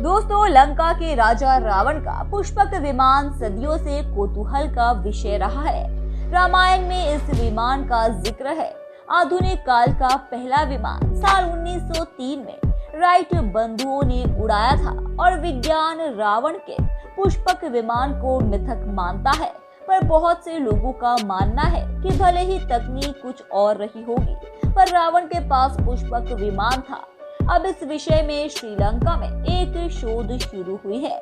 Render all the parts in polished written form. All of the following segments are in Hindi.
दोस्तों, लंका के राजा रावण का पुष्पक विमान सदियों से कौतूहल का विषय रहा है। रामायण में इस विमान का जिक्र है। आधुनिक काल का पहला विमान साल 1903 में राइट बंधुओं ने उड़ाया था और विज्ञान रावण के पुष्पक विमान को मिथक मानता है। पर बहुत से लोगों का मानना है कि भले ही तकनीक कुछ और रही होगी, पर रावण के पास पुष्पक विमान था। अब इस विषय में श्रीलंका में एक शोध शुरू हुई है।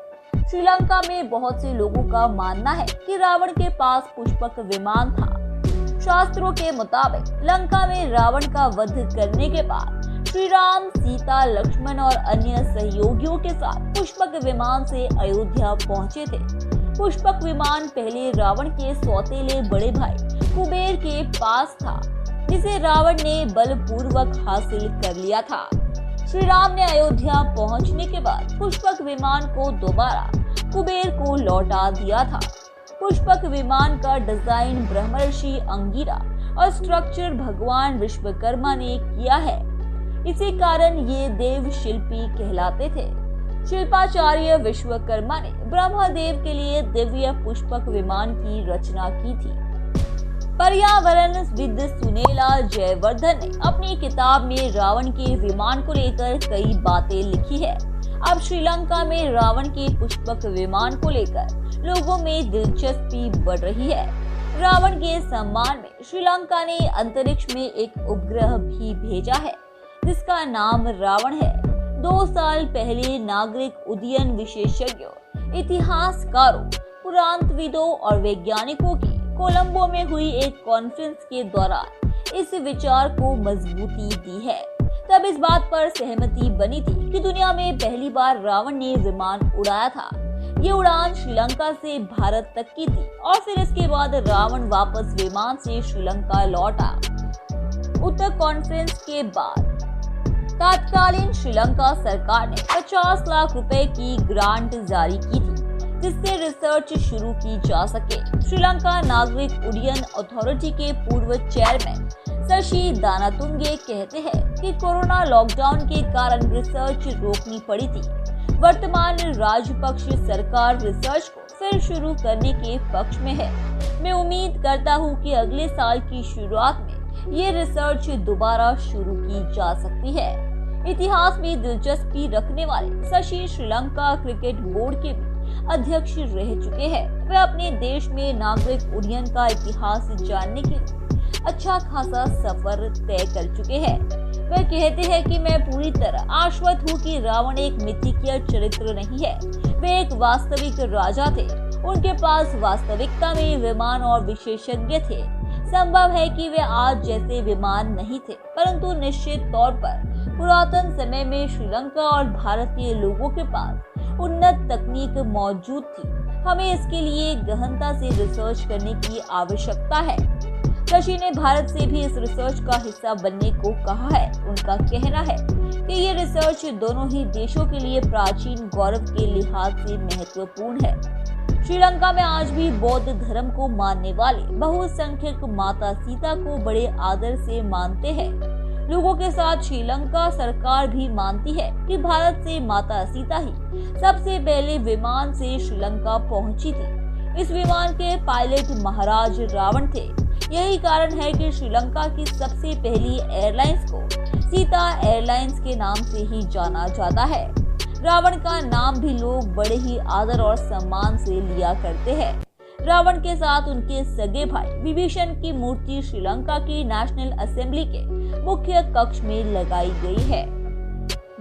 श्रीलंका में बहुत से लोगों का मानना है कि रावण के पास पुष्पक विमान था। शास्त्रों के मुताबिक लंका में रावण का वध करने के बाद श्री राम, सीता, लक्ष्मण और अन्य सहयोगियों के साथ पुष्पक विमान से अयोध्या पहुंचे थे। पुष्पक विमान पहले रावण के सौतेले बड़े भाई कुबेर के पास था, जिसे रावण ने बलपूर्वक हासिल कर लिया था। श्री राम ने अयोध्या पहुंचने के बाद पुष्पक विमान को दोबारा कुबेर को लौटा दिया था। पुष्पक विमान का डिजाइन ब्रह्मर्षि अंगिरा और स्ट्रक्चर भगवान विश्वकर्मा ने किया है। इसी कारण ये देव शिल्पी कहलाते थे। शिल्पाचार्य विश्वकर्मा ने ब्रह्मदेव के लिए दिव्य पुष्पक विमान की रचना की थी। पर्यावरणविद सुनेला जयवर्धन ने अपनी किताब में रावण के विमान को लेकर कई बातें लिखी है। अब श्रीलंका में रावण के पुष्पक विमान को लेकर लोगों में दिलचस्पी बढ़ रही है। रावण के सम्मान में श्रीलंका ने अंतरिक्ष में एक उपग्रह भी भेजा है, जिसका नाम रावण है। 2 साल पहले नागरिक उड्डयन विशेषज्ञों, इतिहासकारों, पुरातत्वविदों और वैज्ञानिकों की कोलंबो में हुई एक कॉन्फ्रेंस के दौरान इस विचार को मजबूती दी है। तब इस बात पर सहमति बनी थी कि दुनिया में पहली बार रावण ने विमान उड़ाया था। ये उड़ान श्रीलंका से भारत तक की थी और फिर इसके बाद रावण वापस विमान से श्रीलंका लौटा। उत्तर कॉन्फ्रेंस के बाद तत्कालीन श्रीलंका सरकार ने 50 लाख रुपए की ग्रांट जारी की थी, जिससे रिसर्च शुरू की जा सके। श्रीलंका नागरिक उड्डयन अथॉरिटी के पूर्व चेयरमैन शशि दानातुंगे कहते हैं कि कोरोना लॉकडाउन के कारण रिसर्च रोकनी पड़ी थी। वर्तमान राजपक्ष सरकार रिसर्च को फिर शुरू करने के पक्ष में है। मैं उम्मीद करता हूं कि अगले साल की शुरुआत में ये रिसर्च दोबारा शुरू की जा सकती है। इतिहास में दिलचस्पी रखने वाले शशि श्रीलंका क्रिकेट बोर्ड के भी अध्यक्ष रह चुके हैं। वे अपने देश में नागरिक उड्डयन का इतिहास जानने के लिए अच्छा खासा सफर तय कर चुके हैं। वे कहते हैं कि मैं पूरी तरह आश्वस्त हूँ कि रावण एक मिथकीय चरित्र नहीं है। वे एक वास्तविक राजा थे। उनके पास वास्तविकता में विमान और विशेषज्ञ थे। संभव है कि वे आज जैसे विमान नहीं थे, परंतु निश्चित तौर पर पुरातन समय में श्रीलंका और भारतीय लोगों के पास उन्नत तकनीक मौजूद थी। हमें इसके लिए गहनता से रिसर्च करने की आवश्यकता है। शशि ने भारत से भी इस रिसर्च का हिस्सा बनने को कहा है। उनका कहना है कि ये रिसर्च दोनों ही देशों के लिए प्राचीन गौरव के लिहाज से महत्वपूर्ण है। श्रीलंका में आज भी बौद्ध धर्म को मानने वाले बहुसंख्यक माता सीता को बड़े आदर से मानते हैं। लोगों के साथ श्रीलंका सरकार भी मानती है कि भारत से माता सीता ही सबसे पहले विमान से श्रीलंका पहुंची थी। इस विमान के पायलट महाराज रावण थे। यही कारण है कि श्रीलंका की सबसे पहली एयरलाइंस को सीता एयरलाइंस के नाम से ही जाना जाता है। रावण का नाम भी लोग बड़े ही आदर और सम्मान से लिया करते हैं। रावण के साथ उनके सगे भाई विभीषण की मूर्ति श्रीलंका की नेशनल असेंबली के मुख्य कक्ष में लगाई गई है।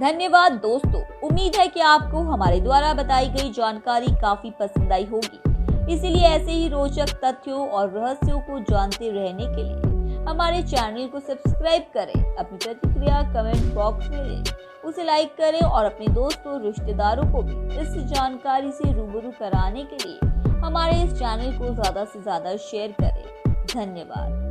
धन्यवाद दोस्तों, उम्मीद है कि आपको हमारे द्वारा बताई गई जानकारी काफी पसंद आई होगी। इसीलिए ऐसे ही रोचक तथ्यों और रहस्यों को जानते रहने के लिए हमारे चैनल को सब्सक्राइब करें। अपनी प्रतिक्रिया कमेंट बॉक्स में दें, उसे लाइक करें और अपने दोस्तों रिश्तेदारों को भी इस जानकारी से रूबरू कराने के लिए हमारे इस चैनल को ज्यादा से ज्यादा शेयर करें। धन्यवाद।